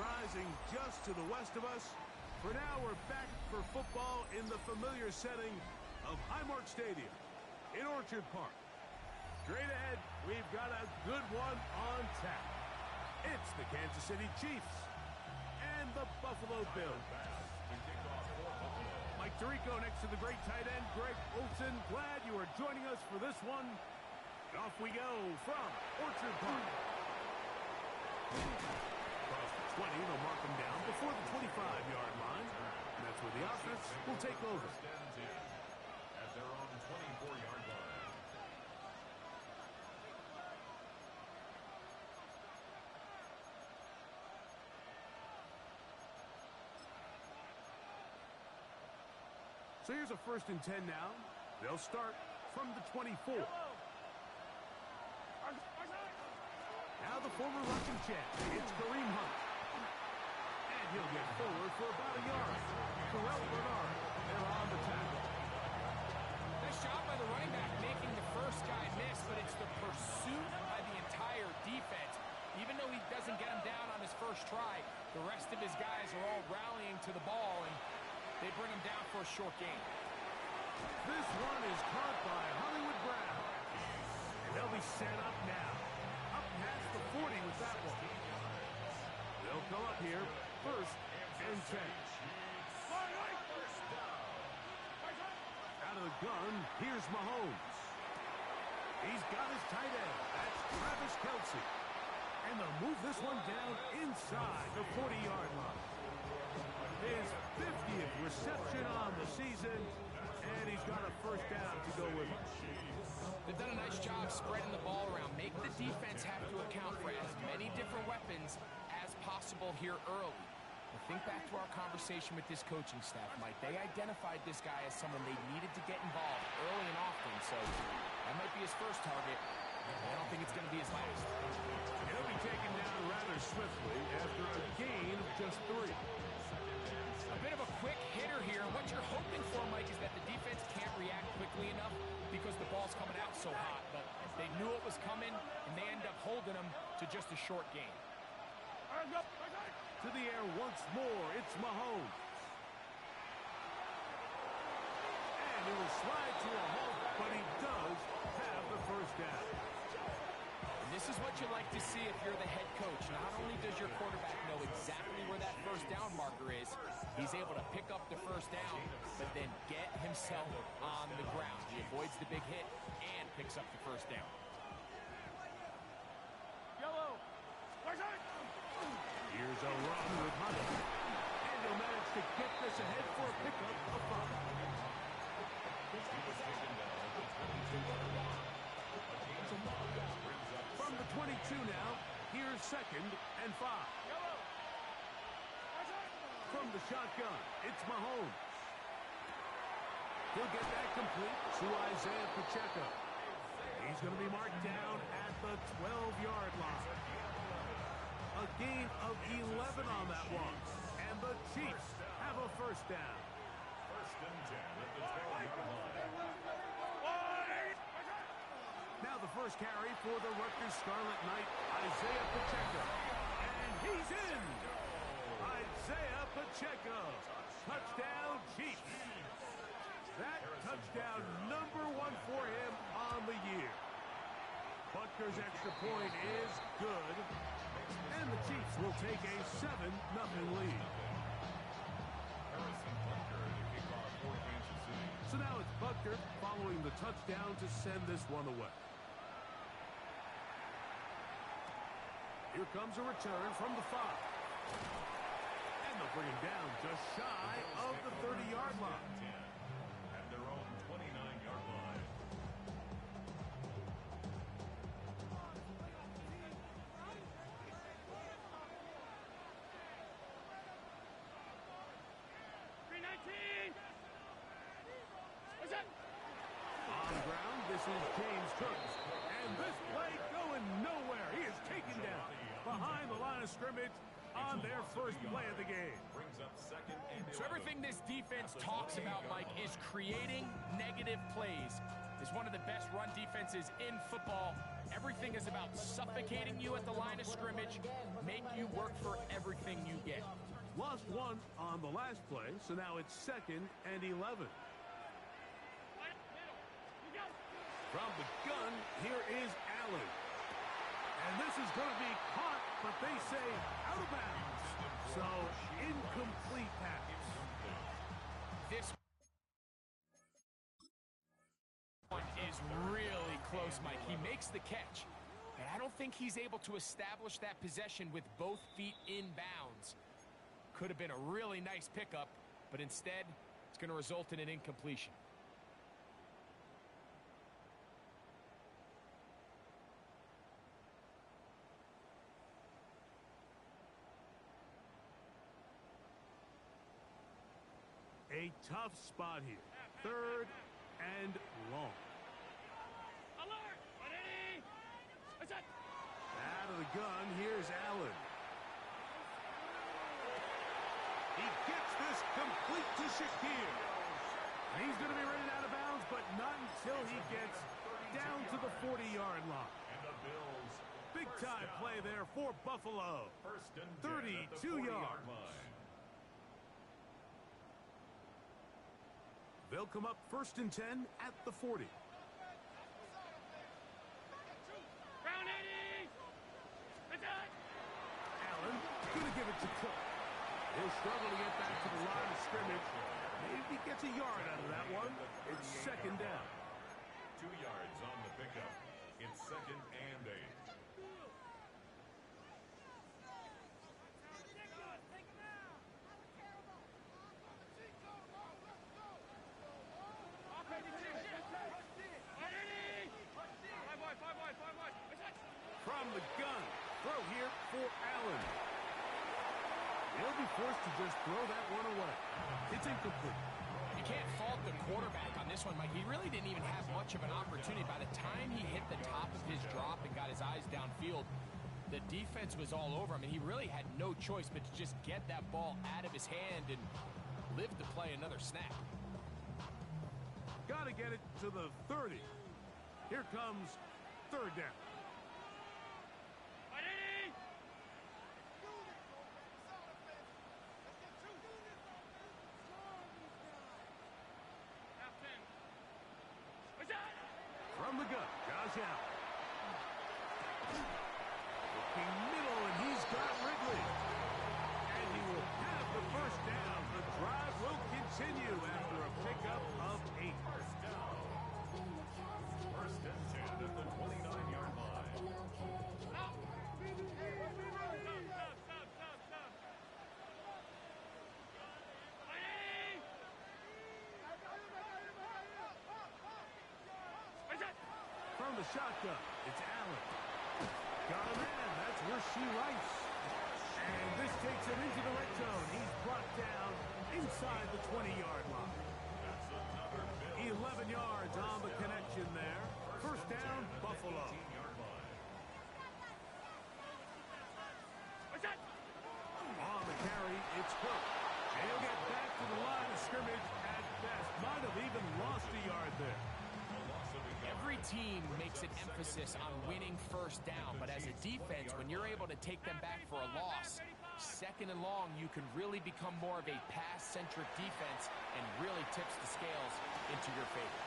rising just to the west of us. For now, we're back for football in the familiar setting of Highmark Stadium in Orchard Park. Straight ahead, we've got a good one on tap. It's the Kansas City Chiefs and the Buffalo Bills. Mike Tirico next to the great tight end, Greg Olsen. Glad you are joining us for this one. And off we go from Orchard Park. Across the 20, they'll mark them down before the 25-yard line. And that's where the offense will take over. At their own 24-yard line. So here's a 1st and 10 now. They'll start from the 24. Now the former rushing champ, it's Kareem Hunt. And he'll get forward for about a yard. Terrell Bernard, they're on the tackle. Nice job by the running back making the first guy miss, but it's the pursuit by the entire defense. Even though he doesn't get him down on his first try, the rest of his guys are all rallying to the ball, and they bring him down for a short gain. This one is caught by Hollywood Brown. And they'll be set up now. Up past the 40 with that one. They'll come up here, 1st and 10. Out of the gun, here's Mahomes. He's got his tight end. That's Travis Kelce. And they'll move this one down inside the 40-yard line. His 50th reception on the season, and he's got a 1st down to go with him. They've done a nice job spreading the ball around. Make the defense have to account for as many different weapons as possible here early. Now think back to our conversation with this coaching staff, Mike. They identified this guy as someone they needed to get involved early and often, so that might be his first target. I don't think it's going to be his last. He'll be taken down rather swiftly after a gain of just 3. A bit of a quick hitter here. What you're hoping for, Mike, is that the defense can't react quickly enough because the ball's coming out so hot. But they knew it was coming, and they end up holding them to just a short gain. To the air once more, it's Mahomes. And he will slide to a halt, but he does have the 1st down. This is what you like to see if you're the head coach. Not only does your quarterback know exactly where that 1st down marker is, he's able to pick up the 1st down, but then get himself on the ground. He avoids the big hit and picks up the 1st down. Here's a run with Hunt. And he'll manage to get this ahead for a pickup of 5. From the 22 now, here's 2nd and 5. From the shotgun, it's Mahomes. He'll get that complete to Isaiah Pacheco. He's going to be marked down at the 12-yard line. A gain of 11 on that one. And the Chiefs have a 1st down. 1st and 10 at the 12-yard line. Now the first carry for the Rutgers Scarlet Knight, Isaiah Pacheco. And he's in! Isaiah Pacheco. Touchdown, Chiefs. That touchdown number 1 for him on the year. Butker's extra point is good. And the Chiefs will take a 7-0 lead. So now it's Butker following the touchdown to send this one away. Here comes a return from the 5. And they'll bring him down just shy of the 30-yard line. At their own 29-yard line. On the ground, this is James Cook. And this play going nowhere. He is taken down behind the line of scrimmage on their first play of the game. Brings up second and So everything this defense talks about, Mike, is creating negative plays. It's one of the best run defenses in football. Everything is about suffocating you at the line of scrimmage, make you work for everything you get. Lost one on the last play, so now it's 2nd and 11. From the gun, here is Allen. And this is going to be caught, but they say out of bounds. So, incomplete pass. This one is really close, Mike. He makes the catch, but I don't think he's able to establish that possession with both feet in bounds. Could have been a really nice pickup, but instead, it's going to result in an incompletion. A tough spot here. 3rd and long. Out of the gun, here's Allen. He gets this complete to Shakir. He's going to be running out of bounds, but not until he gets down to the 40-yard line. And the Bills. Big-time play there for Buffalo. 32 yards. They'll come up 1st and 10 at the 40. Allen going to give it to Cook. He'll struggle to get back to the line of scrimmage. Maybe gets a yard out of that one. It's 2nd down. 2 yards on the pickup. It's 2nd and 8. From the gun, throw here for Allen. He'll be forced to just throw that one away. It's incomplete. You can't fault the quarterback on this one, Mike. He really didn't even have much of an opportunity. By the time he hit the top of his drop and got his eyes downfield, the defense was all over him, and he really had no choice but to just get that ball out of his hand and live to play another snap. Got to get it to the 30. Here comes 3rd down. From the gun, Josh Allen. Looking middle, and he's got Ridley. And he will have the 1st down. The drive will continue after a pickup of 8. 1st and 10 at the 29-yard line. From the shotgun, it's Allen. Got a man. That's Rasheed Rice. And this takes him into the red zone. He's brought down inside the 20-yard line. 11 yards on the connection there. 1st down, Buffalo. On the carry, it's Cook. And he'll get back to the line of scrimmage at best. Might have even lost a yard there. Every team makes an emphasis on winning 1st down, but as a defense, when you're able to take them back for a loss, 2nd and long, you can really become more of a pass-centric defense and really tips the scales into your favor.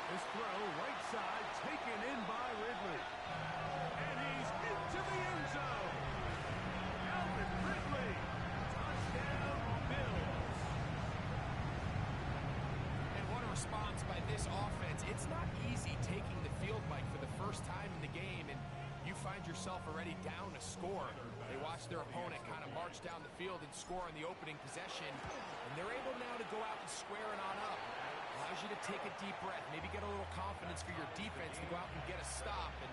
This throw, right side, taken in by Ridley. And he's into the end zone. Alvin Ridley. Touchdown, Bills. And what a response by this offense. It's not easy taking the field, Mike, for the first time in the game, and you find yourself already down a score. They watch their opponent kind of march down the field and score on the opening possession, and they're able now to go out and square it on up. Allows you to take a deep breath, maybe get a little confidence for your defense to go out and get a stop, and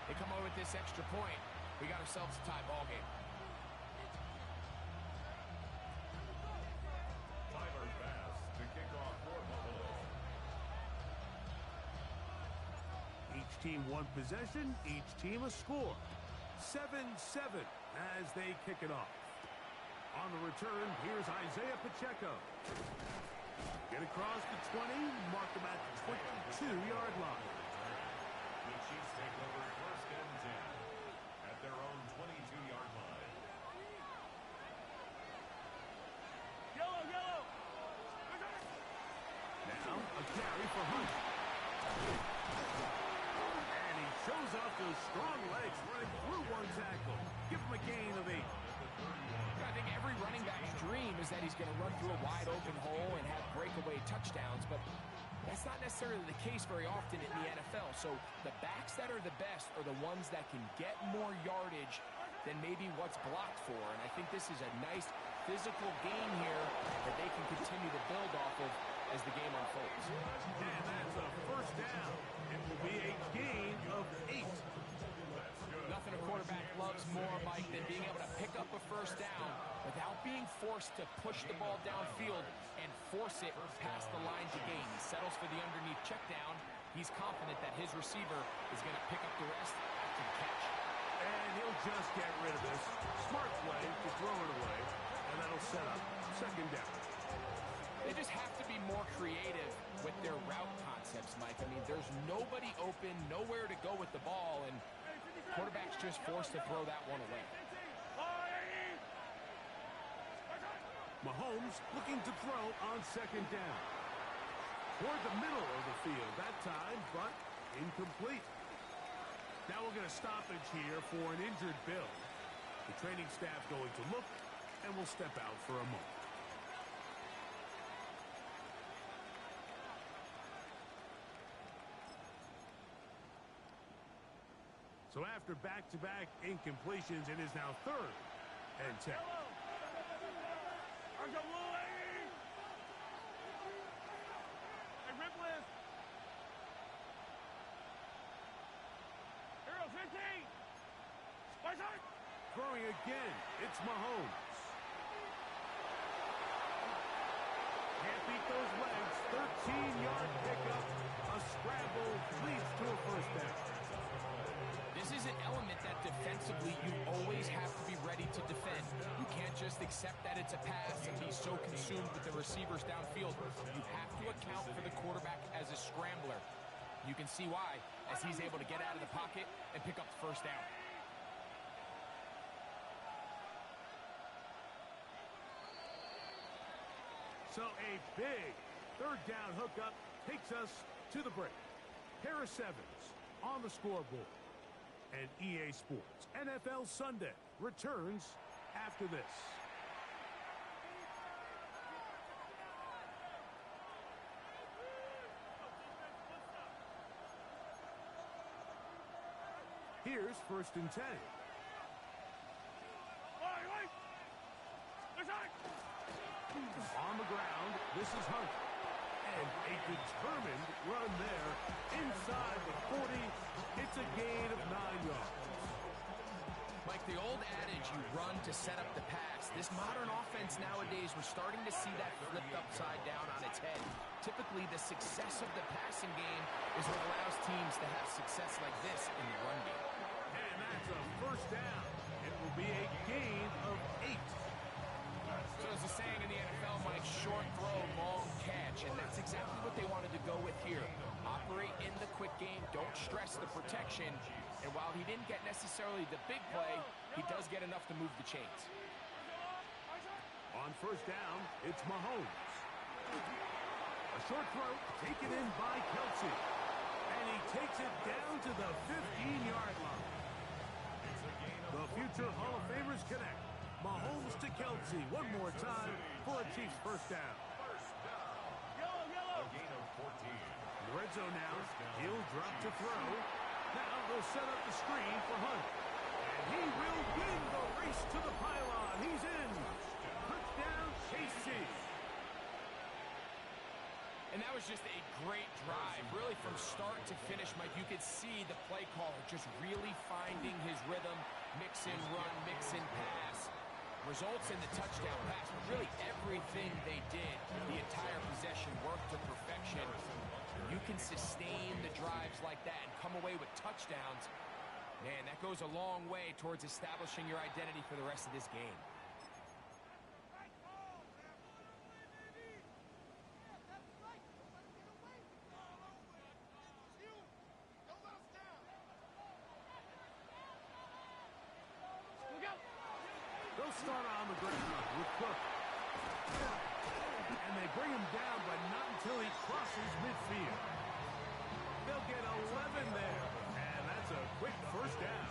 they come over with this extra point. We got ourselves a tie ball game. Each team one possession, each team a score. 7-7 as they kick it off. On the return, here's Isaiah Pacheco. Get across the 20, mark him at the 22-yard line. The Chiefs take over first and 10 at their own 22-yard line. Yellow, yellow. Now a carry for Hunt. And he shows off those strong legs running through one tackle. Give him a gain of 8. I think every running back's dream is that he's going to run through a wide open hole and have breakaway touchdowns, but that's not necessarily the case very often in the NFL. So the backs that are the best are the ones that can get more yardage than maybe what's blocked for. And I think this is a nice physical game here that they can continue to build off of as the game unfolds. And that's a first down. It will be a gain of 8. Nothing a quarterback loves more, Mike, than being able to pick up a first down without being forced to push the ball downfield and force it past the line to gain. He settles for the underneath check down. He's confident that his receiver is going to pick up the rest after the catch. And he'll just get rid of this. Smart play to throw it away, and that'll set up second down. They just have to be more creative with their route concepts, Mike. I mean, there's nobody open, nowhere to go with the ball, and quarterback's just forced to throw that one away. Mahomes looking to throw on second down. Toward the middle of the field that time, but incomplete. Now we'll get a stoppage here for an injured Bill. The training staff going to look, and will step out for a moment. So after back-to-back incompletions, it is now 3rd and 10. Throwing again, it's Mahomes. Can't beat those legs. 13-yard pickup. A scramble leads to a first down. This is an element that defensively you always have to be ready to defend. You can't just accept that it's a pass and be so consumed with the receivers downfield. You have to account for the quarterback as a scrambler. You can see why, as he's able to get out of the pocket and pick up the first down. So a big 3rd down hookup takes us to the break. Harris Evans on the scoreboard. And EA Sports NFL Sunday returns after this. Here's 1st and 10. On the ground, this is Hunt. And a determined run there inside the 40. It's a gain of 9 yards. Like the old adage, you run to set up the pass. This modern offense nowadays, we're starting to see that flipped upside down on its head. Typically, the success of the passing game is what allows teams to have success like this in the run game. And that's a first down. It will be a gain of 8. So as the saying in the NFL, Mike, short throw, long catch, and that's exactly what they wanted to go with here. Operate in the quick game, don't stress the protection, and while he didn't get necessarily the big play, he does get enough to move the chains. On first down, it's Mahomes. A short throw taken in by Kelsey, and he takes it down to the 15-yard line. The future Hall of Famers connect. Mahomes to Kelsey one more time for a Chiefs first down. A gain of 14. The red zone now. He'll drop to throw. Now they'll set up the screen for Hunt. And he will win the race to the pylon. He's in. Touchdown, Casey. And that was just a great drive. Really from start to finish, Mike, you could see the play caller just really finding his rhythm. Mix and run, mix and pass. Results in the touchdown pass. But really everything they did, the entire possession worked to perfection. You can sustain the drives like that and come away with touchdowns. Man, that goes a long way towards establishing your identity for the rest of this game. run on the ground with Cook. And they bring him down, but not until he crosses midfield. They'll get 11 there, and that's a quick first down.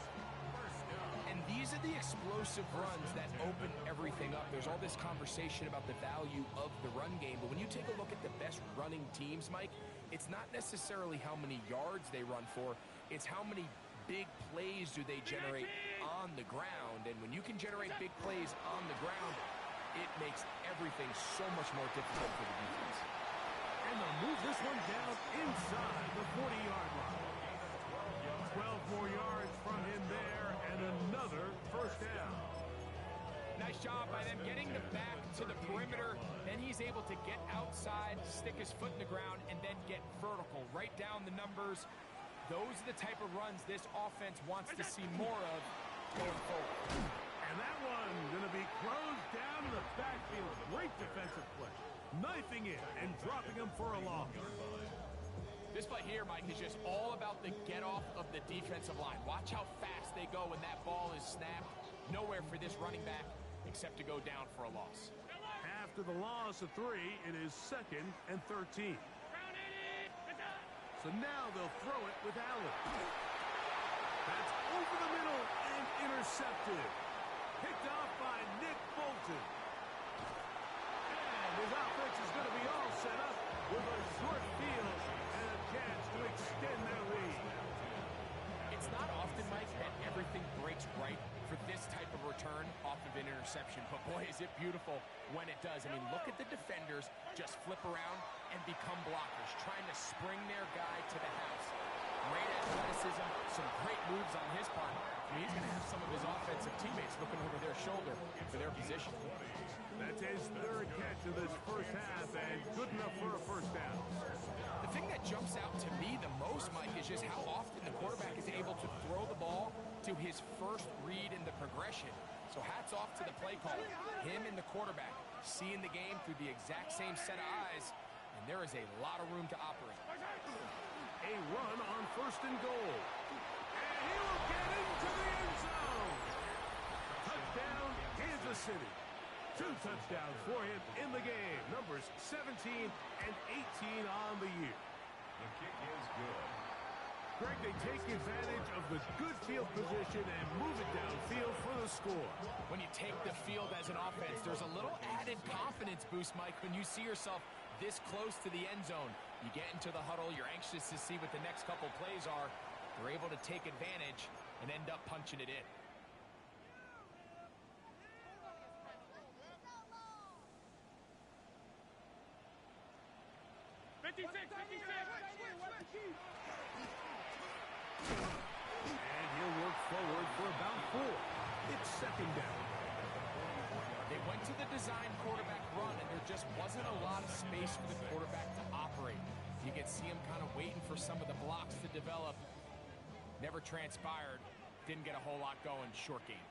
And these are the explosive runs that open everything up. There's all this conversation about the value of the run game, but when you take a look at the best running teams, Mike, it's not necessarily how many yards they run for, it's how many big plays do they generate on the ground. And when you can generate big plays on the ground, it makes everything so much more difficult for the defense. And they'll move this one down inside the 40-yard line. 12 more yards from him there, and another first down. Nice job by them getting the back to the perimeter. Then he's able to get outside, stick his foot in the ground, and then get vertical. Right down the numbers. Those are the type of runs this offense wants to see more of going forward. And that one going to be closed down in the backfield. Great defensive play. Knifing it and dropping him for a loss. This play here, Mike, is just all about the get-off of the defensive line. Watch how fast they go when that ball is snapped. Nowhere for this running back except to go down for a loss. After the loss of 3, it is 2nd and 13. So now they'll throw it with Allen. That's over the middle and intercepted. Picked off by Nick Bolton. And his offense is going to be all set up with a short field and a chance to extend their lead. It's not often, Mike, that everything breaks right for this type of return off of an interception. But boy, is it beautiful when it does. I mean, look at the defenders just flip around and become blockers, trying to spring their guy to the house. Great athleticism, some great moves on his part. I mean, he's going to have some of his offensive teammates looking over their shoulder for their position. That's his 3rd catch of this first half, and good enough for a first down. The thing that jumps out to me the most, Mike, is just how often the quarterback is able to throw the ball to his first read in the progression. So hats off to the play caller. Him and the quarterback seeing the game through the exact same set of eyes, and there is a lot of room to operate. A run on 1st and goal. And he will get into the end zone. Touchdown, Kansas City. 2 touchdowns for him in the game. Numbers 17 and 18 on the year. The kick is good. Greg, they take advantage of the good field position and move it downfield for the score. When you take the field as an offense, there's a little added confidence boost, Mike, when you see yourself this close to the end zone. You get into the huddle, you're anxious to see what the next couple plays are. You're able to take advantage and end up punching it in. And he'll work forward for about 4. It's 2nd down. They went to the design quarterback run, and there just wasn't a lot of space for the quarterback to operate. You can see him kind of waiting for some of the blocks to develop. Never transpired. Didn't get a whole lot going. Short game.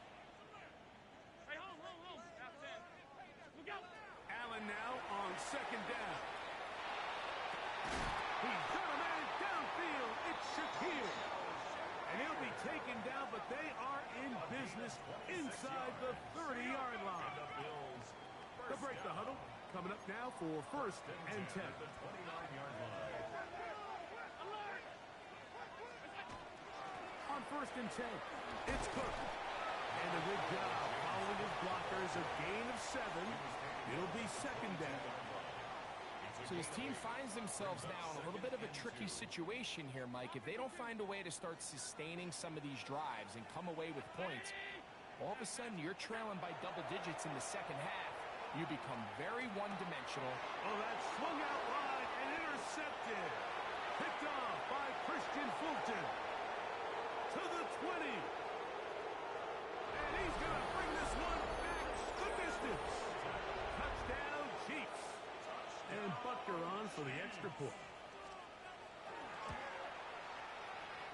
Allen now on 2nd down. He's got a man downfield. It's Shaquille. And he'll be taken down, but they are in business inside the 30-yard line. They'll break the huddle. Coming up now for 1st and 10. The 29-yard line. On 1st and 10, it's Cook. And a good job following his blockers. A gain of 7. It'll be 2nd down. So his team finds themselves now in a little bit of a tricky situation here, Mike. If they don't find a way to start sustaining some of these drives and come away with points, all of a sudden you're trailing by double digits in the second half. You become very one-dimensional. Oh, that's swung out wide and intercepted. Picked off by Christian Fulton. To the 20. And he's going to bring this one back the distance. Touchdown, Chiefs. And Butker on for the extra point.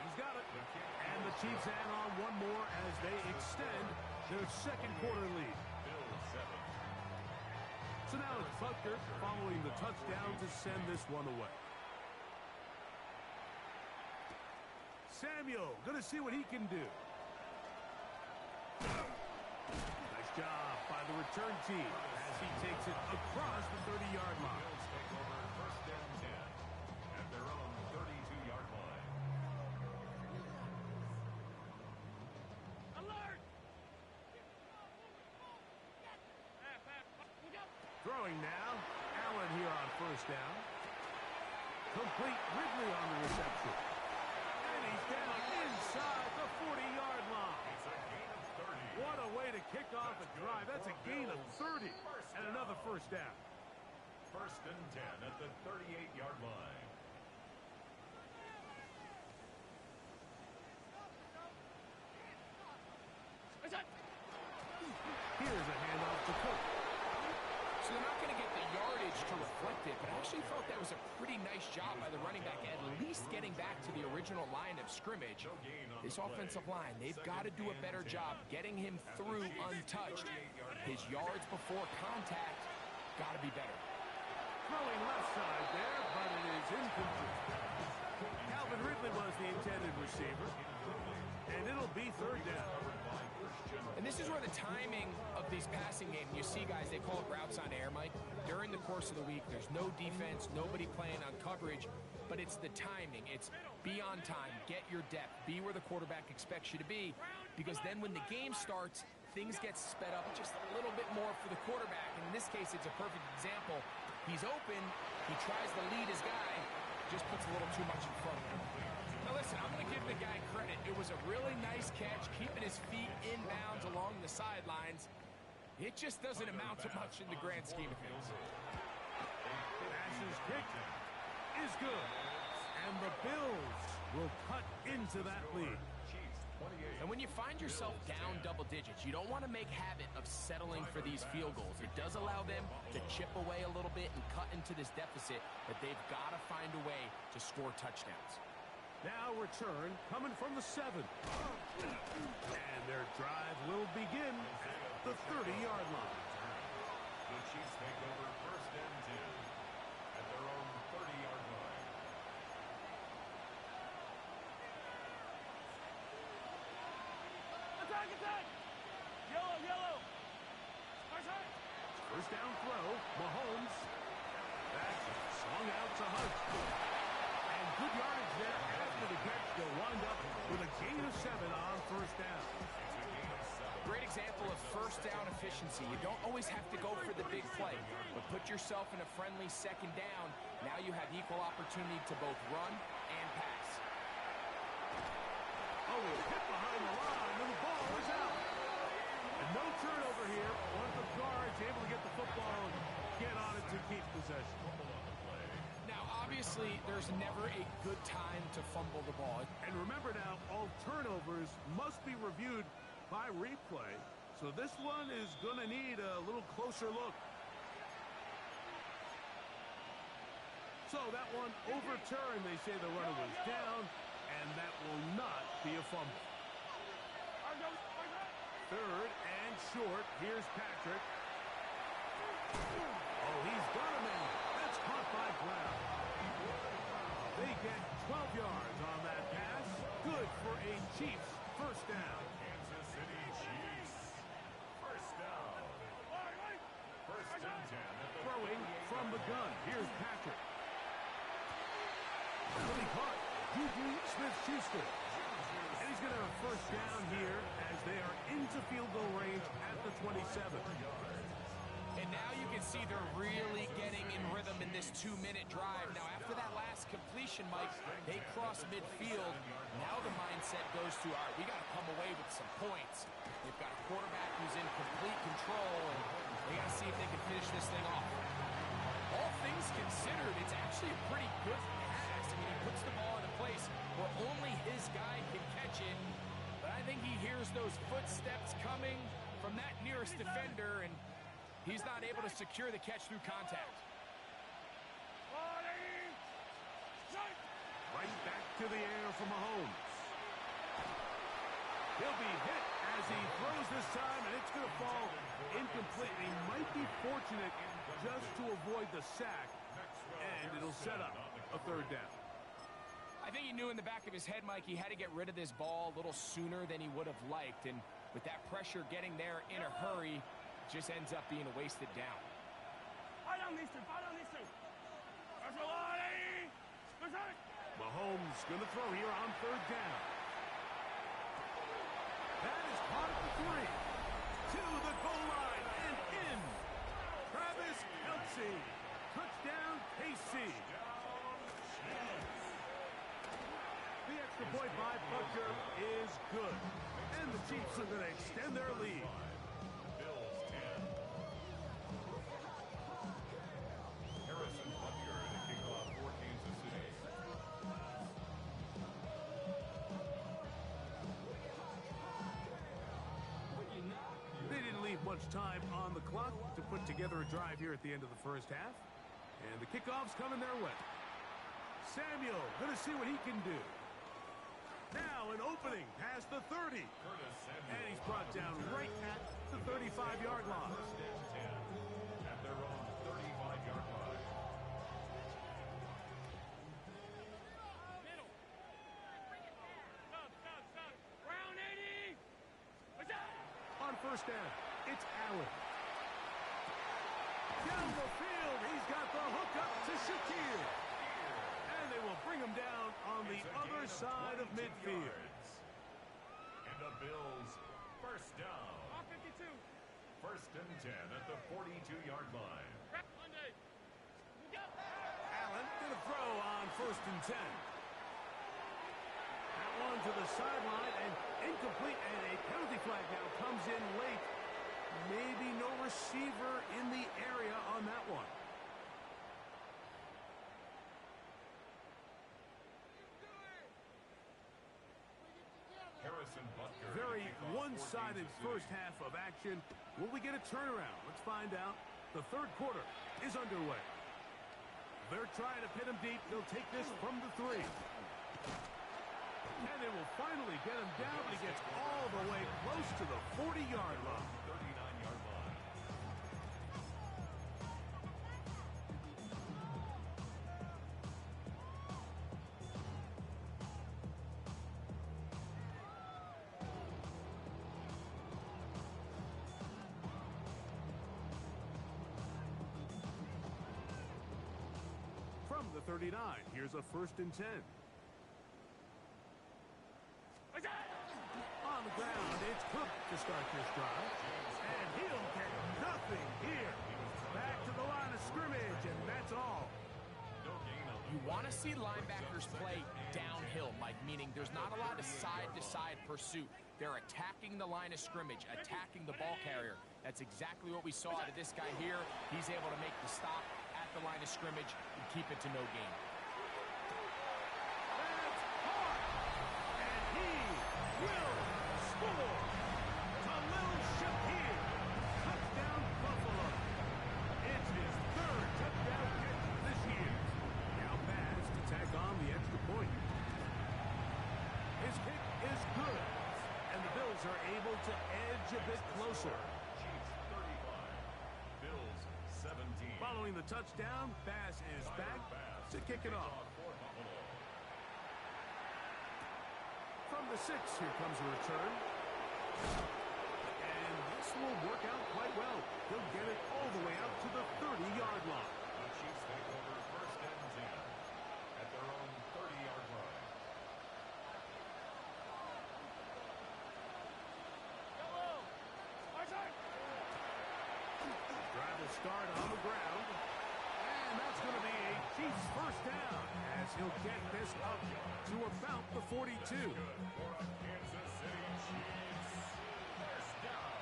He's got it. And the Chiefs add on one more as they extend their second quarter lead. So now it's Butker following the touchdown to send this one away. Samuel going to see what he can do. Nice job by the return team as he takes it across the 30-yard line. Bills take over first down 10 at their own 32-yard line. Alert! Throwing now. Allen here on first down. Complete. Ridley on the reception. And he's down inside the 40-yard line. It's a gain of 30. What a way to kick off a drive. That's a gain of 30 and another first down. First and 10 at the 38-yard line. Here's a handoff to Cook. So they're not going to get the yardage to reflect it, but I actually thought that was a pretty nice job by the running back, at least getting back to the original line of scrimmage. This offensive line, they've got to do a better job getting him through untouched. His yards before contact got to be better. Throwing left side there, but it is incomplete. Calvin Ridley was the intended receiver, and it'll be third down. And this is where the timing of these passing games, you see guys, they call it routes on air, Mike. During the course of the week, there's no defense, nobody playing on coverage, but it's the timing. It's be on time, get your depth, be where the quarterback expects you to be, because then when the game starts, things get sped up just a little bit more for the quarterback. And in this case, it's a perfect example. He's open, he tries to lead his guy, just puts a little too much in front of him. Now listen, I'm going to give the guy credit. It was a really nice catch, keeping his feet inbounds along the sidelines. It just doesn't amount to much in the grand scheme of things. Ash's kick is good, and the Bills will cut into that lead. And when you find yourself down double digits, you don't want to make habit of settling for these field goals. It does allow them to chip away a little bit and cut into this deficit, but they've got to find a way to score touchdowns. Now return coming from the 7. And their drive will begin at the 30-yard line. The Chiefs take over first and 10 at their own 30-yard line. Attack! Yellow! First down throw, Mahomes. That's swung out to Hunt. And good yardage there after the catch. They'll wind up with a gain of 7 on first down. Great example of first down efficiency. You don't always have to go for the big play, but put yourself in a friendly second down. Now you have equal opportunity to both run and pass. Oh, hit behind the line, and the ball is out. And no turnover here. One of the guards able to get the football and get on it to keep possession. Now, obviously, there's never a good time to fumble the ball. And remember now, all turnovers must be reviewed by replay. So this one is going to need a little closer look. So that one overturned. They say the runner was down, and that will not be a fumble. Third and short. Here's Patrick. Oh, he's got a man. That's caught by Brown. They get 12 yards on that pass. Good for a Chiefs first down. Kansas City Chiefs. First down. First and 10 at the Throwing from the gun. Here's Patrick. Really caught. Juju Smith-Schuster. And he's going to have a first down here as they are into field goal range at the 27. And now you can see they're really getting in rhythm in this 2-minute drive. Now, after that last completion, Mike, they cross midfield. Now the mindset goes to, all right, we got to come away with some points. They've got a quarterback who's in complete control, and they got to see if they can finish this thing off. All things considered, it's actually a pretty good pass. I mean, he puts the ball in a place where only his guy can catch it. But I think he hears those footsteps coming from that nearest defender, and he's not able to secure the catch through contact. Right back to the air for Mahomes. He'll be hit as he throws this time, and it's going to fall incomplete. He might be fortunate just to avoid the sack, and it'll set up a third down. I think he knew in the back of his head, Mike, he had to get rid of this ball a little sooner than he would have liked. And With that pressure getting there in a hurry, just ends up being a wasted down. Mahomes going to throw here on third down. That is caught at the 3. To the goal line and in. Travis Kelce. Touchdown, KC. The extra point by Butker is good. And the Chiefs are going to extend their lead. Bills 10. Harrison Butker to kick off for Kansas City. They didn't leave much time on the clock to put together a drive here at the end of the first half. And the kickoff's coming their way. Samuel going to see what he can do. Now an opening past the 30. And he's brought down right at the 35-yard line. First and 10 at their own 35-yard line. On first down, it's Allen. Down the field, he's got the hook up to Shakir. And they will bring him down on the other side of midfield. And the Bills first down. First and 10 at the 42-yard line. Allen going to throw on first and 10. That one to the sideline and incomplete, and a penalty flag now comes in late. Maybe no receiver in the area on that one. Harrison Butker. Very one-sided first half of action. Will we get a turnaround? Let's find out. The third quarter is underway. They're trying to pin him deep. They'll take this from the 3. And they will finally get him down, but he gets all the way close to the 40-yard line. 39-yard line. From the 39, here's a first and 10. On the ground, it's Cook to start this drive. And he'll get nothing here. Back to the line of scrimmage, and that's all. You want to see linebackers play downhill, Mike, meaning there's not a lot of side-to-side pursuit. They're attacking the line of scrimmage, attacking the ball carrier. That's exactly what we saw out of this guy here. He's able to make the stop at the line of scrimmage and keep it to no gain. Will score. Khalil Shakir. Touchdown, Buffalo. It's his third touchdown catch this year. Now Baz to tack on the extra point. His kick is good. And the Bills are able to edge a bit closer. Chiefs 35. Bills 17. Following the touchdown, Baz is back to kick it off. From the 6, here comes a return. And this will work out quite well. He'll get it all the way out to the 30-yard line. The Chiefs take over first and 10 at their own 30-yard line. Drive will start on the ground. And that's going to be a Chiefs first down as he'll get this up to about the 42. For a Kansas City Chiefs. First down.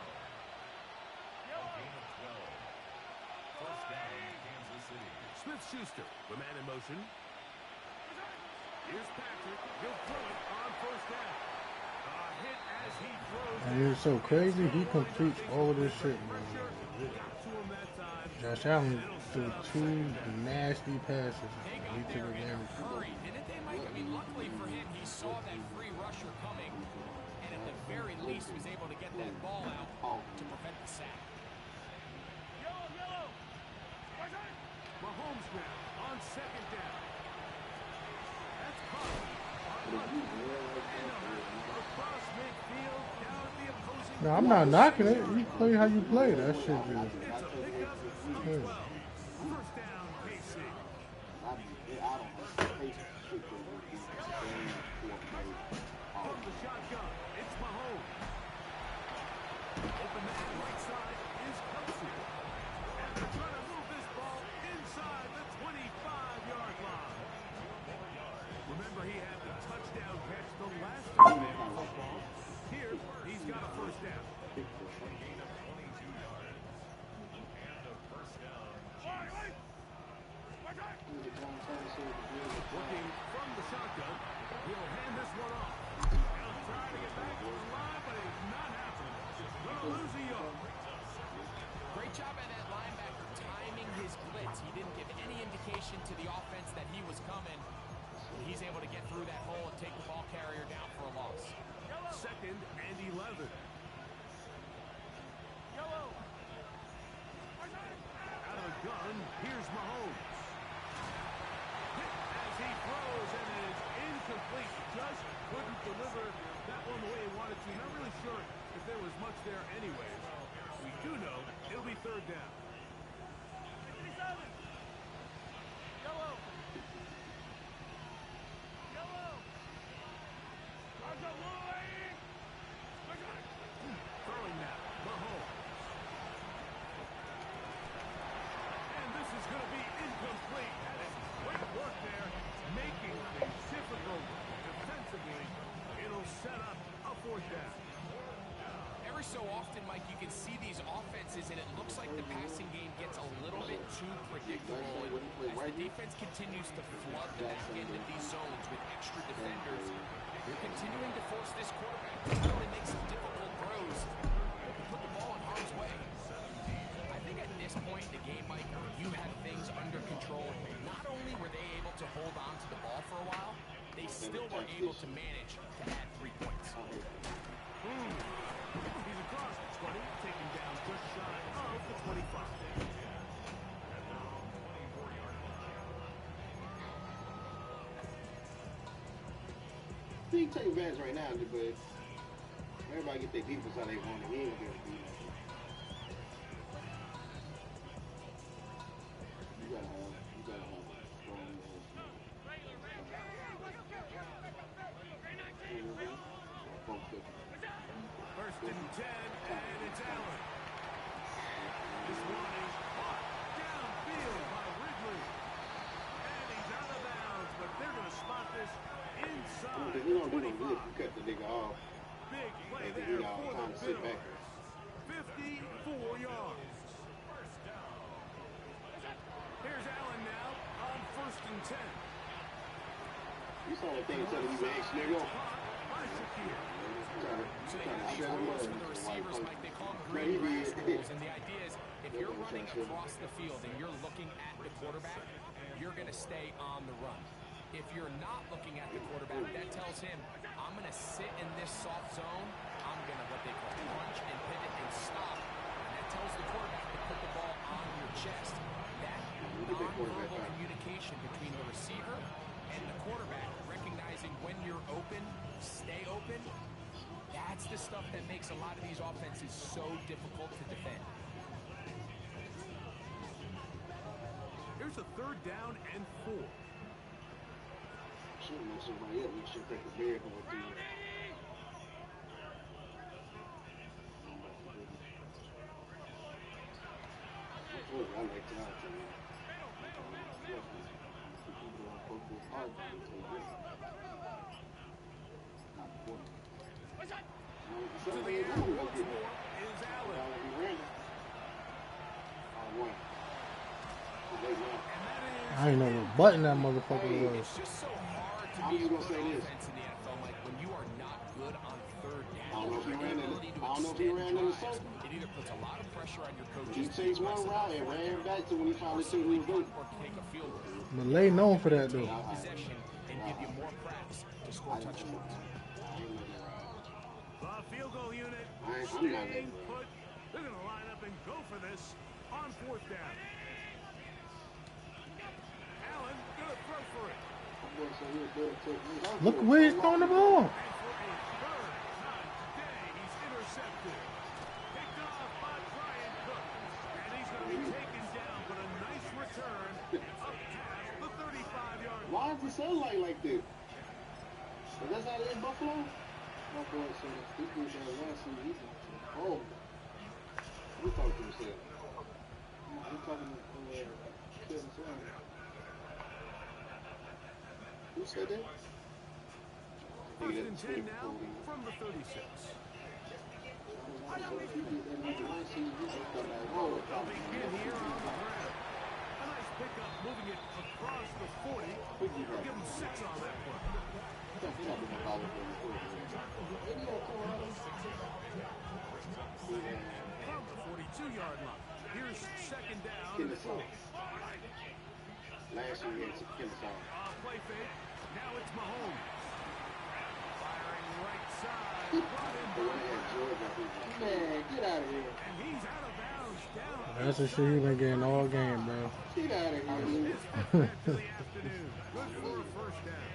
A gain of 12. First down, Kansas City. Smith-Schuster, the man in motion. Here's Patrick. He'll throw it on first down. A hit as he throws. And it's so crazy, he completes all of this shit, man. Got to him that time. Josh Allen threw 2 nasty passes. They He got took there in a advantage. hurry, didn't they, Mike? I mean, luckily for him, he saw that free rusher coming, and at the very least was able to get that ball out to prevent the sack. Mahomes now on second down. That's caught. And across midfield, down at the opposing No, I'm not knocking it. You play how you play. That shit just. It's a pickup of 12. First down, KC. From the shotgun, it's Mahomes. Open man right side is Kelsey. And they're trying to move this ball inside the 25-yard line. Remember, he had the touchdown catch the last time they had football. Here, he's got a first down. Working from the shotgun, he'll hand this one off. He'll try to get back to the line, but it's not happening. Gonna lose a yard. Great job by that linebacker timing his blitz. He didn't give any indication to the offense that he was coming. He's able to get through that hole and take the ball carrier down for a loss. Second and 11. Out of the gun, here's Mahomes. As he throws, and it is incomplete. Just couldn't deliver that one the way he wanted to. Not really sure if there was much there anyways. We do know it'll be third down. Throwing now, Mahomes. And this is going to be incomplete. That is great work there, making things difficult defensively. It'll set up a fourth down. Every so often, Mike, you can see these offenses, and it looks like the passing game gets a little bit too predictable. And as the defense continues to flood the back end of these zones with extra defenders, you're continuing to force this quarterback to really make some difficult throws to put the ball in harm's way. I think at this point in the game, Mike, you have things under control. Not only were they able to hold on to the ball for a while, they still were able to manage to add 3 points. He's across the 20, taken down just shy of the 25. He can take advantage right now, but everybody get their defense how they want it. He ain't gonna be nothing. You gotta have a strong First and 10, and it's Allen. This one is caught downfield by Ridley. And he's out of bounds, but they're going to spot this inside If you don't do no 25. good, you cut the nigga off. Big play And then there you got for time the to sit back. Bills. 54 yards. Here's Allen now on first and 10. You saw that thing telling you man, nigga. By Shakir. So they have these rules for the receivers, Mike. They call them green grass rules, and the idea is if you're running across the field and you're looking at the quarterback, you're going to stay on the run. If you're not looking at the quarterback, that tells him, I'm going to sit in this soft zone. I'm going to what they call punch and pivot and stop. And that tells the quarterback to put the ball on your chest. That nonverbal communication between the receiver and the quarterback, recognizing when you're open, stay open, that's the stuff that makes a lot of these offenses so difficult to defend. Here's a third down and 4. Should have messed somebody up. We should take a miracle with you. I like that. To the air once more is Allen. I ain't know what button that motherfucker was. It's just so hard to be a good offense in the NFL, Mike, when you are not good on third down. I don't know if he ran in the, It I don't know if he ran in the circle. either puts a lot of pressure on your coaches He takes one route and ran back to when he finally seen who was doing. or take a field goal. Malay known for that though. Possession and give you more craps to score touchdowns. The field goal unit I'm not staying letting put. They're going to line up and go for this on fourth down. Allen going to throw for it. Look where he's throwing the ball. And for a third time today, he's intercepted. Why is the sunlight like this? Is that how it is, Buffalo? My boy said if this dude had one seat, he's oh. Who talking to himself? He's talking to Kevin Swan. Who said that? First and 10 now from the 36. So if you get that nigga one seat, you just come like, whoa. They'll begin here on the ground. A nice pickup, moving it across the 40. They'll give him 6 on that one. He's not doing a ball for the From the 42-yard line. Here's second down. Kennesaw. Last year he had some Kennesaw. Play fake. Now it's Mahomes. Firing right side. Brought in The one that had Georgia, I think. Man, get out of here. and he's out of bounds. Down. That's the shit he been getting all game, bro. Get out of here, dude. This back to the afternoon. Good for a first down.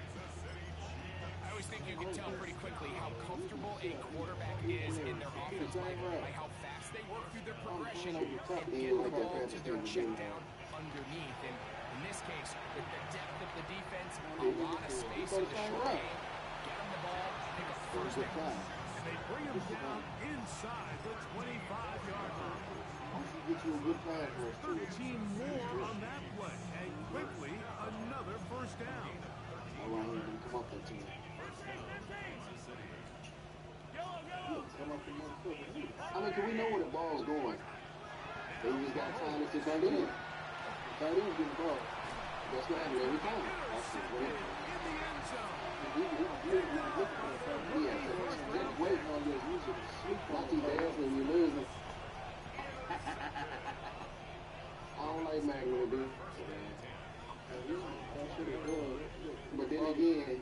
I always think you can tell pretty quickly how comfortable a quarterback is in their offense by how fast they work through their progression and get the ball to their check down underneath. And in this case, with the depth of the defense, a lot of space in the short game, get them the ball, pick up first down. And they bring him down inside the 25-yard line. Get you a good pass rush, too. 13 more on that play. And quickly, another first down. I want him to come off that team. Come off the motherfucker. I mean, can we know where the ball's going? They just got time to sit back in. Tight end get the ball. That's what happens every time. That's just what In happens. the end zone. Just waiting on this. You should sleep Not on too it. bad when you're losing. I don't like Magna, dude. But then again,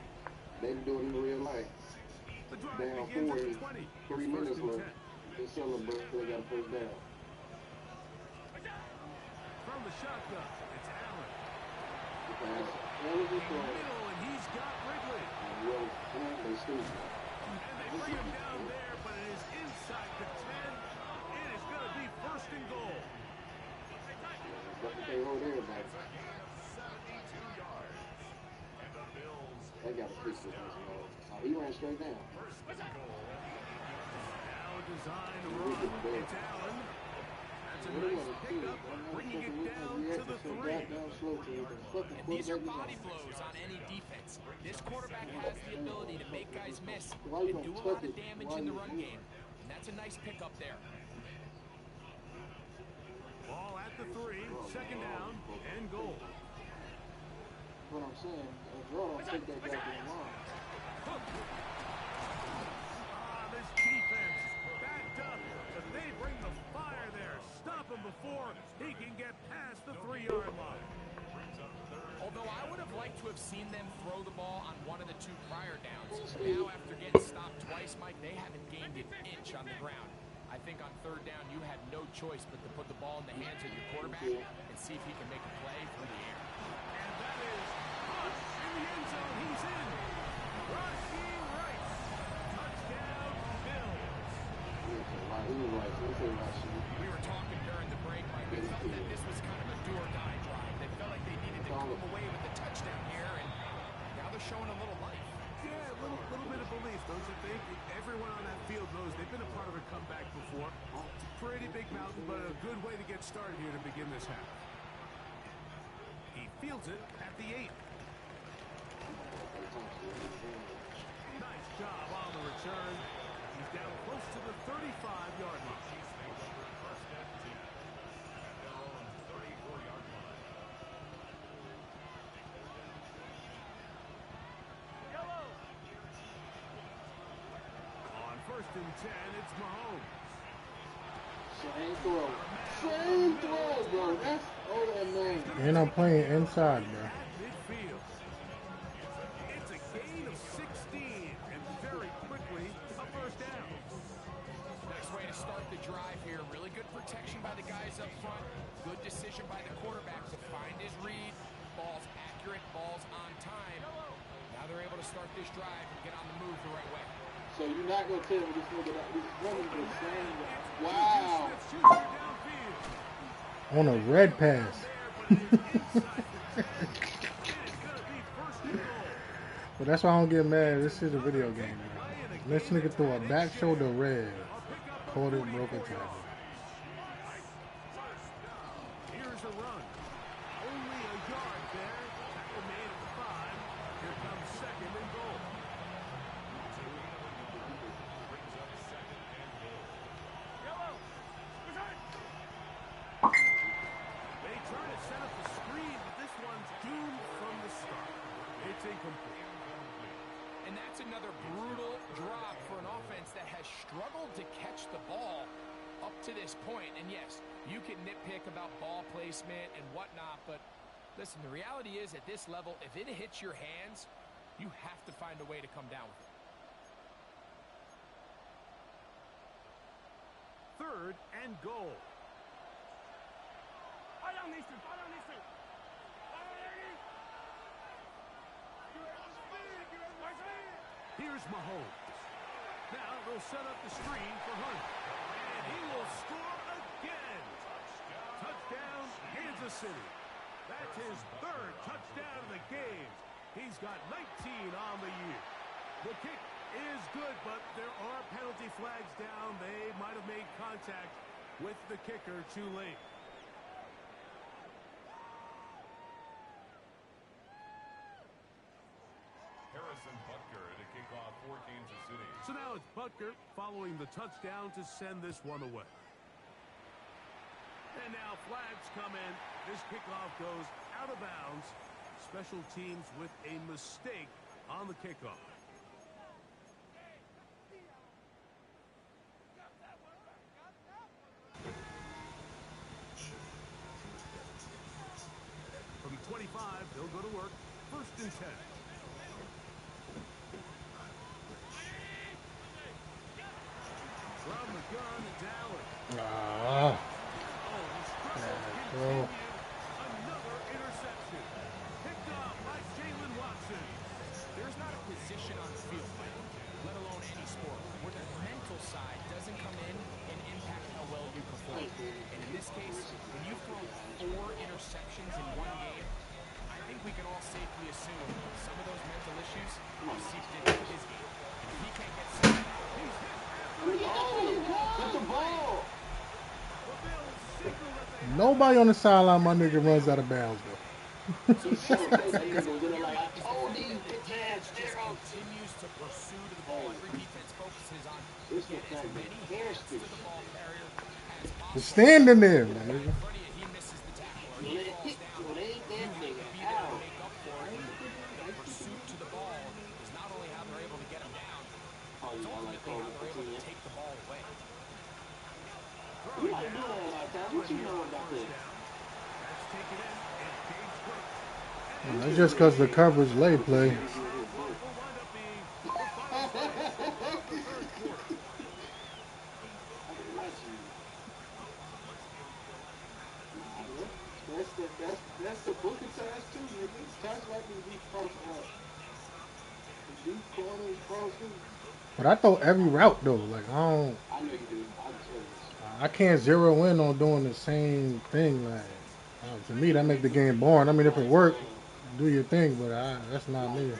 they be doing it in real life. The drive Down begins at 40, the 20. 3 minutes First and left. 10. They celebrate till they got a first down. From the shotgun, it's Allen. The pass. That was In just the middle, and he's got Ridley. Well, they stupid. And they bring him down there, but it is inside the 10. It is going to be first and goal. But they hold everybody. They got to fix this. Oh, he ran straight down. Now designed to run. It's Allen. That's a nice pickup, bringing it down to the 3. And these are body blows on any defense. This quarterback has the ability to make guys miss and do a lot of damage in the run game. And that's a nice pickup there. Ball at the 3, second down, and goal. what I'm saying. Draw don't take that guy to the line. This defense backed up, but they bring the fire there. Stop him before he can get past the 3-yard line. Although I would have liked to have seen them throw the ball on one of the 2 prior downs. Now, after getting stopped twice, Mike, they haven't gained an inch on the ground. I think on 3rd down, you had no choice but to put the ball in the hands of your quarterback and see if he can make a play through the air. And that is Rush in the end zone. He's in. Rasheen Rice. Touchdown, Bills. We were talking during the break, Mike. We felt that this was kind of a do-or-die drive. They felt like they needed to come away with the touchdown here, and now they're showing a little life. Yeah, a little bit of belief, don't you think? Everyone on that field knows they've been a part of a comeback before. It's a pretty big mountain, but a good way to get started here to begin this half. He fields it at the 8. Nice job on the return. He's down close to the 35-yard line. On 1st and 10, it's Mahomes. Same throw. Same throw, bro. That's all that man. And I'm playing inside, bro. At midfield. It's a gain of 16, and very quickly, a first down. Nice way to start the drive here. Really good protection by the guys up front. Good decision by the quarterback to find his read. Ball's accurate, ball's on time. Now they're able to start this drive and get on the move the right way. So you're not going to tell me this nigga that he's running the same. Wow. On a red pass. But that's why I don't get mad. This is a video game, man. This nigga throw a back shoulder red. Caught it, broke a tackle. Here's a run. Only a yard there. Tackle made at the 5. Here comes second and goal. They try to set up the screen, but this one's doomed from the start. It's incomplete. And that's another brutal drop for an offense that has struggled to catch the ball up to this point. And yes, you can nitpick about ball placement and whatnot, but listen, the reality is at this level, if it hits your hands, you have to find a way to come down with it. Third and goal. Here's Mahomes. Now they'll set up the screen for Hunt. And he will score again. Touchdown, Kansas City. That's his third touchdown of the game. He's got 19 on the year. The kick is good, but there are penalty flags down. They might have made contact with the kicker too late. Harrison Butker to kick off for Kansas City. So now it's Butker following the touchdown to send this one away. And now flags come in. This kickoff goes out of bounds. Special teams with a mistake on the kickoff. From 25, they'll go to work. First and 10. From the gun, Dallas. Ah. Another interception. Picked up by Jalen Watson. There's not a position on the field, let alone any sport, where the mental side doesn't come in and impact how well you perform. And in this case, when you've thrown 4 interceptions in one game, I think we can all safely assume some of those mental issues have seeped into his game. And if he can't get some of that, he's hit. With the ball. Nobody on the sideline, my nigga runs out of bounds, though. Continues to pursue to the ball. Every defense focuses on getting as many hits to the ball carrier as possible. Just standing there, man. In front of you, he misses the tackle, or he falls down. You have to be there to make up for it. The pursuit to the ball is not only how they're able to get him down, it's ultimately how they're able to take the ball away. You like doing that a lot of times. What you know about this? That's taken in. And James Cook. And that's just because the coverage lay play. Will wind up being the final play of the third quarter. That's the booking task too, nigga. Task like to be crossed out. The deep corners crossing. But I throw every route, though. Like, I don't... I know you do. I can't zero in on doing the same thing. Like, to me, that make the game boring. I mean, if it work, do your thing, but that's not me. They'll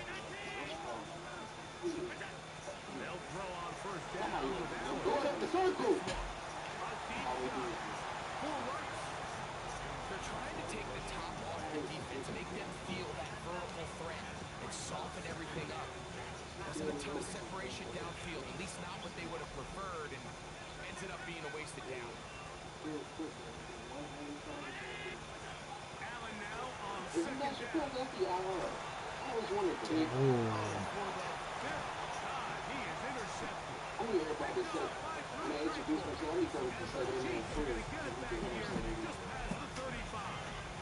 throw on first down with Allen. Go up the circle. They're trying to take the top off the defense, make them feel that vertical threat, and soften everything up. Wasn't a ton of separation downfield, at least not what they would have preferred, and ended up being a wasted down. Allen now on Isn't second that down. Philadelphia? I always wanted to take. For the fifth time, he is intercepted. I need everybody to say, when I introduce myself, I need them to say their name We're going first. to get it back here just past the 35.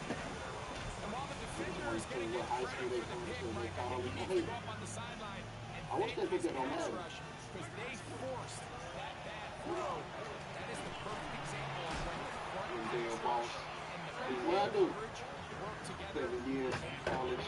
And while the defender is getting What high school they come to, they call he them. needs to go up on the sideline and I wish they put that on pass Madden. rush because they forced that bad throw. That is the perfect example of when the front Damn pass boss. rush and the This is what I do. coverage work together. 7 years college.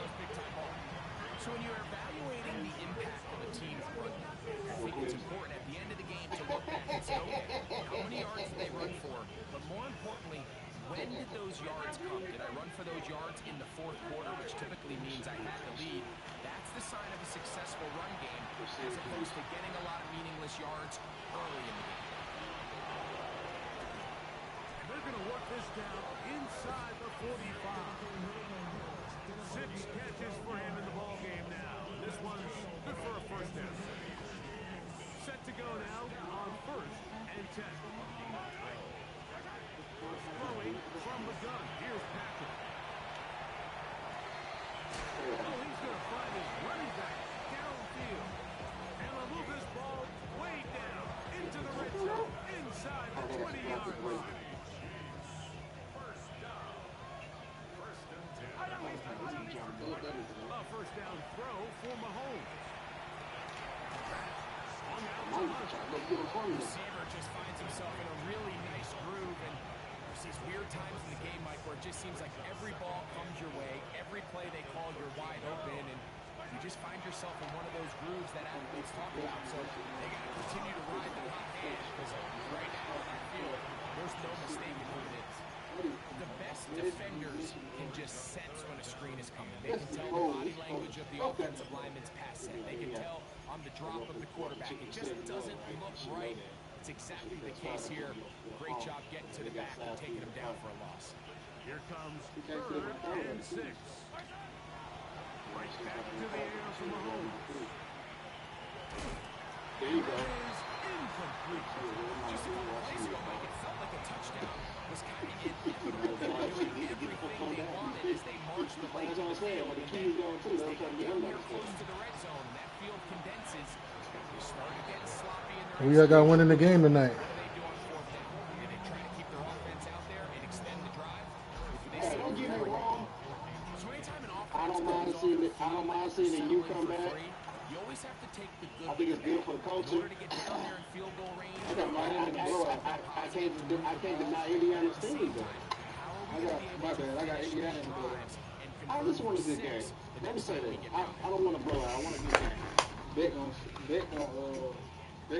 So when you're evaluating the impact of a team's run, I think it's important at the end of the game to look back and say, okay, how many yards did they run for? But more importantly, when did those yards come? Did I run for those yards in the fourth quarter, which typically means I had the lead? That's the sign of a successful run game as opposed to getting a lot of meaningless yards early in the game. And they're going to work this down inside the 45. 6 catches for him in the ball game now. This one's good for a first down. Set to go now on 1st and 10. Throwing from the gun. Here's Patrick. Oh, he's going to find his running back downfield. And will move this ball way down into the red zone inside the 20-yard line. A first down throw for Mahomes. The receiver just finds himself in a really nice groove, and there's these weird times in the game, Mike, where it just seems like every ball comes your way, every play they call, you're wide open, and you just find yourself in one of those grooves that athletes talk about. So they got to continue to ride the hot hand, because right now on that field, there's no mistaking who it is. The best defenders can just sense when a screen is coming. They can tell the body language of the offensive lineman's pass set. They can tell on the drop of the quarterback. It just doesn't look right. It's exactly the case here. Great job getting to the back and taking him down for a loss. Here comes 3rd and 6. Right back to the air from Mahomes. There you go. Is incomplete. Just a couple plays ago, Mike, it felt like a touchdown was kind of inevitable. They were doing everything they wanted as they marched the lane. That's what I'm saying. But the key is going too. They're trying to get Down him here back. close to the red zone, and that field condenses. They started getting sloppy in their Who y'all got winning the game tonight? What do they do on 4th down? Do they try to keep their offense out there and extend the drive? Or do they Hey, don't get me wrong. So anytime an offense I don't mind goes seeing off it. I don't mind seeing it. You come back. you always have to take the good. I think it's good for the in culture. order to get down there in field goal range. I got my hand in the bro. I can't deny Indiana State though. I got my bad. I got Indiana in the bro. I just want a good game. Let me say that. I don't want to blow out. I want a good game. Bet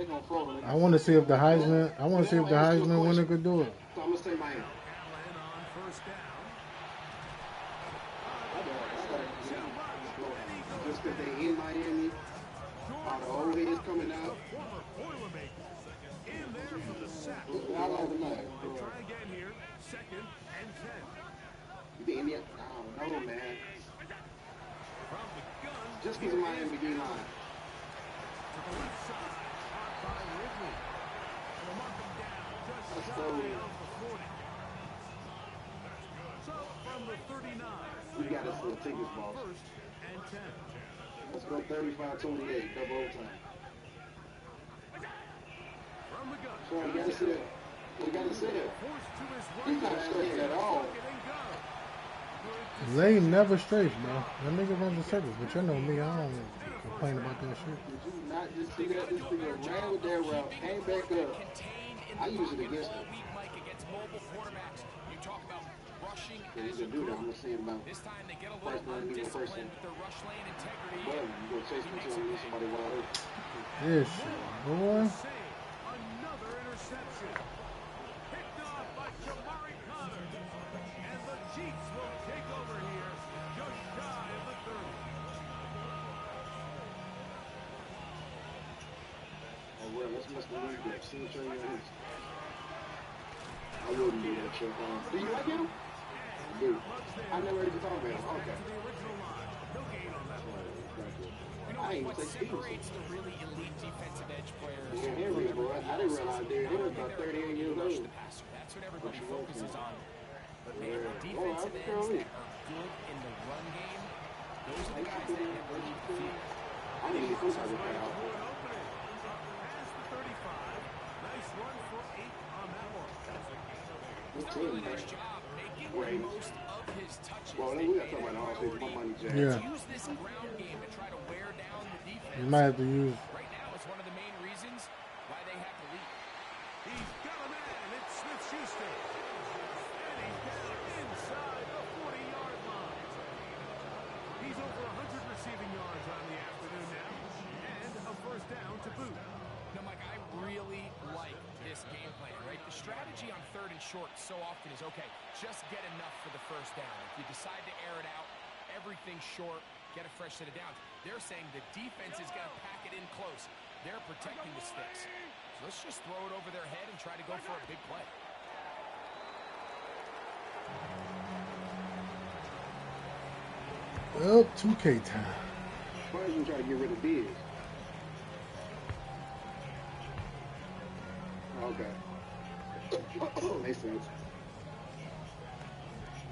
on Florida. I want to see if the Heisman winner could do it. So I'm gonna say Miami. Allen on 1st down. Just because they in Miami, all the old heads coming out. The former Boilermakers in there for the sack. I like the night. They try again here. 2nd and 10. You think Indiana? I don't know, man. From the gun. Just because Miami be lying. To the left side. Caught by Ridley. And will mark him down just That's shy so- of the 40. So from the 39. We got to still take this ball. 1st and 10. Let's go 35-28, double overtime. From the gun. So we got to see that. We got to see that. Forced to his He's right. not straight at all. Second and go. Good to Lane never straight, bro. That nigga runs in circles, but you know me, I don't complain about that shit. Did you not just see that? This nigga ran with that route, came back up. I use it against him. Mike, against mobile quarterbacks. You talk about rushing Yeah, as you a can do that. I'm group. gonna see him now. This time they get a little First man, be the first undisciplined one. with their rush lane integrity. But you go chase me till you somebody wide open. This shit, boy. save. Another interception. Picked off by Jamari Connor. And the Chiefs will take over here just shy of the 30. Oh, well, let's mess the league up. See what you're doing. I wouldn't do that shit. Do you like him? Dude, I never heard you talk about him. Okay. To the original line. No gain on that one. I ain't What even say Stevenson. separates the really elite defensive edge players Yeah, Henry, bro. I didn't realize Derrick Henry was about 38 years rush old. the passer. That's what everybody focuses on. But man, Yeah. the Oh, defensive that's ends Curry. that are good in the run game, those are the guys that never leave the field. I need to get some type of Right foul. for an opening. Past the 35. Nice run for 8 on that one. This He's done a really team, nice man. job making the Great. most of his touches. Well, They we made got to talk it about a all this. My priority money, Jack. Yeah. to use this ground game to try to wear down the defense. You might have to use. Right now, it's one of the main reasons why they have to lead. He's got a man. It's Smith-Schuster. And he's down inside the 40-yard line. He's over 100 receiving yards on the afternoon now. And a first down to boot. Now, Mike, I really like this game plan, right? The strategy on 3rd and short so often is, okay, just get enough for the first down. If you decide to air it out, everything's short, get a fresh set of downs. They're saying the defense is going to pack it in close. They're protecting the sticks. So let's just throw it over their head and try to go for a big play. Well, 2K time. Why are you trying to get rid of Diaz? Okay. Makes sense.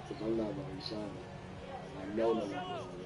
Because I'm not going to resign. I know they're not going to